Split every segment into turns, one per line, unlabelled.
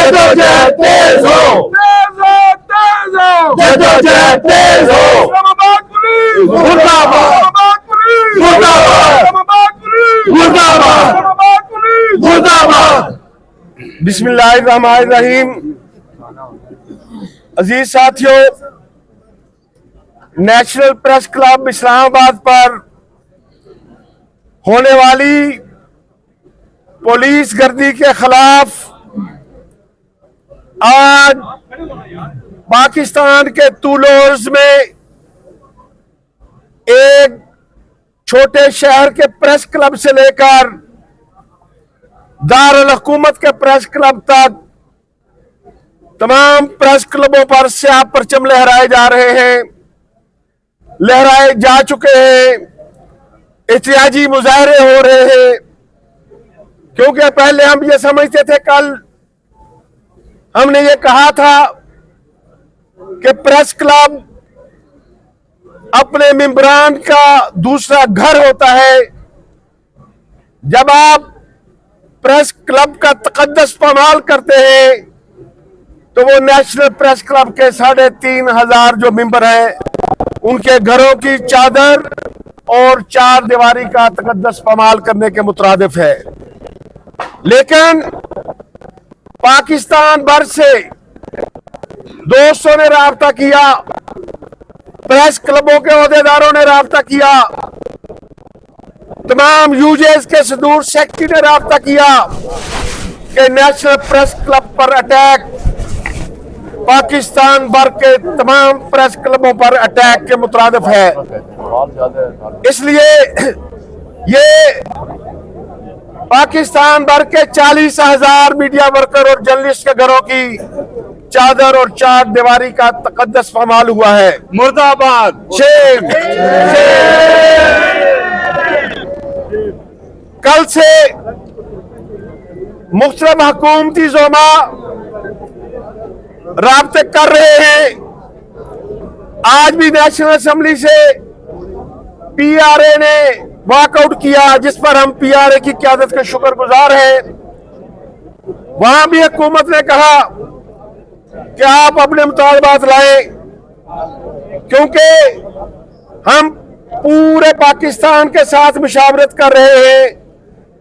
जदोजहद तेज हो,
तेज हो,
जदोजहद तेज हो।
इस्लामाबाद पुलिस
मुर्दाबाद,
इस्लामाबाद पुलिस
मुर्दाबाद,
इस्लामाबाद पुलिस
मुर्दाबाद,
इस्लामाबाद पुलिस
मुर्दाबाद।
बिस्मिल्लाहिर्रहमानिर्रहीम। अजीज साथियों, नेशनल प्रेस क्लब इस्लामाबाद पर होने वाली पुलिस गर्दी के खिलाफ आज पाकिस्तान के तुलोज में एक छोटे शहर के प्रेस क्लब से लेकर दारुल हुकूमत के प्रेस क्लब तक तमाम प्रेस क्लबों पर स्याह परचम लहराए जा रहे हैं, लहराए जा चुके हैं। एहतिजाजी मुजाहरे हो रहे हैं, क्योंकि पहले हम ये समझते थे, कल हमने ये कहा था कि प्रेस क्लब अपने मेंबरान का दूसरा घर होता है। जब आप प्रेस क्लब का तकद्दस पामाल करते हैं तो वो नेशनल प्रेस क्लब के 3,500 जो मेंबर हैं उनके घरों की चादर और चार दीवारी का तकद्दस पामाल करने के मुतरादिफ है। लेकिन पाकिस्तान भर से दोस्तों ने राब्ता किया, प्रेस क्लबों के ओहदेदारों ने राब्ता किया, तमाम यूजेस के सदूर सेक्रेटरी ने राब्ता किया कि नेशनल प्रेस क्लब पर अटैक पाकिस्तान भर के तमाम प्रेस क्लबों पर अटैक के मुतरादिफ है। इसलिए ये पाकिस्तान भर के 40,000 मीडिया वर्कर और जर्नलिस्ट के घरों की चादर और चार दीवारी का तकद्दस पामाल हुआ है।
मुर्दाबाद,
शेम, कल से मुख्तलिफ हुकूमती ज़ोमा राब्ते कर रहे हैं। आज भी नेशनल असेंबली से पीआरए ने वॉकआउट किया, जिस पर हम पीआरए की क़यादत के शुक्रगुजार हैं। वहां भी हुकूमत ने कहा कि आप अपने मुतालबात लाएं, क्योंकि हम पूरे पाकिस्तान के साथ मुशावरत कर रहे हैं।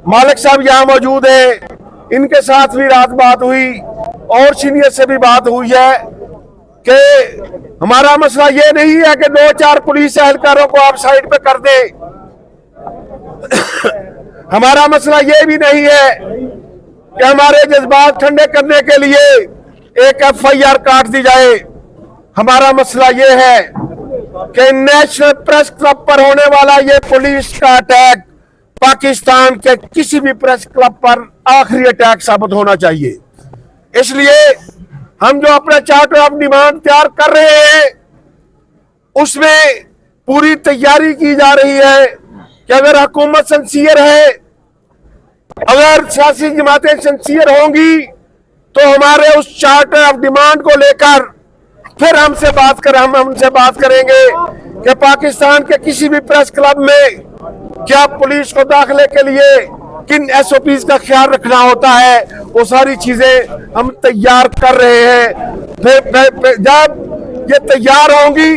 मालिक साहब यहाँ मौजूद हैं, इनके साथ भी रात बात हुई और सीनियर से भी बात हुई है कि हमारा मसला ये नहीं है कि 2-4 पुलिस एहलकारों को आप साइड पे कर दें। हमारा मसला ये भी नहीं है कि हमारे जज्बात ठंडे करने के लिए एक FIR काट दी जाए। हमारा मसला ये है कि नेशनल प्रेस क्लब पर होने वाला ये पुलिस का अटैक पाकिस्तान के किसी भी प्रेस क्लब पर आखिरी अटैक साबित होना चाहिए। इसलिए हम जो अपना चार्टर ऑफ डिमांड तैयार कर रहे हैं उसमें पूरी तैयारी की जा रही है कि अगर हुकूमत सिंसियर है, अगर सियासी जमातें सिंसियर होंगी तो हमारे उस चार्टर ऑफ डिमांड को लेकर फिर हम उनसे बात करेंगे कि पाकिस्तान के किसी भी प्रेस क्लब में क्या पुलिस को दाखिले के लिए किन SOPs का ख्याल रखना होता है, वो सारी चीजें हम तैयार कर रहे हैं। फिर जब ये तैयार होंगी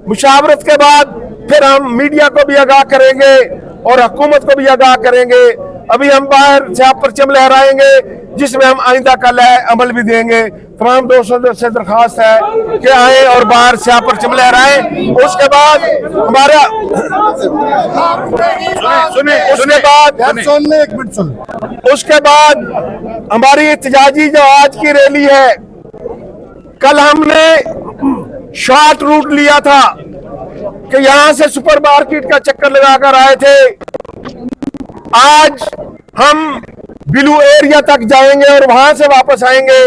मुशावरत के बाद फिर हम मीडिया को भी आगाह करेंगे और हुकूमत को भी आगाह करेंगे। अभी हम बाहर स्याह परचम लहराएंगे जिसमें हम आइंदा का अमल भी देंगे। तमाम दोस्तों से दरखास्त है कि आए और बाहर स्याह परचम लहराएं। उसके बाद हमारा उसके बाद हमारी एहतिजाजी जो आज की रैली है, कल हमने शॉर्ट रूट लिया था कि यहां से सुपर मार्केट का चक्कर लगाकर आए थे। आज हम ब्लू एरिया तक जाएंगे और वहां से वापस आएंगे।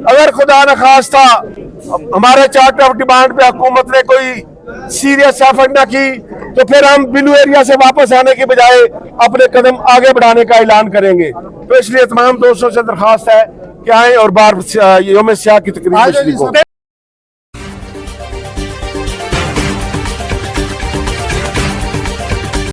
अगर खुदा न खास्ता हमारे चार्टर ऑफ डिमांड पे हुकूमत ने कोई सीरियस एफर्ट न की तो फिर हम ब्लू एरिया से वापस आने की बजाय अपने कदम आगे बढ़ाने का ऐलान करेंगे। तो इसलिए तमाम दोस्तों से दरखास्त है कि आए और बार यौम स्याह की तकरीब को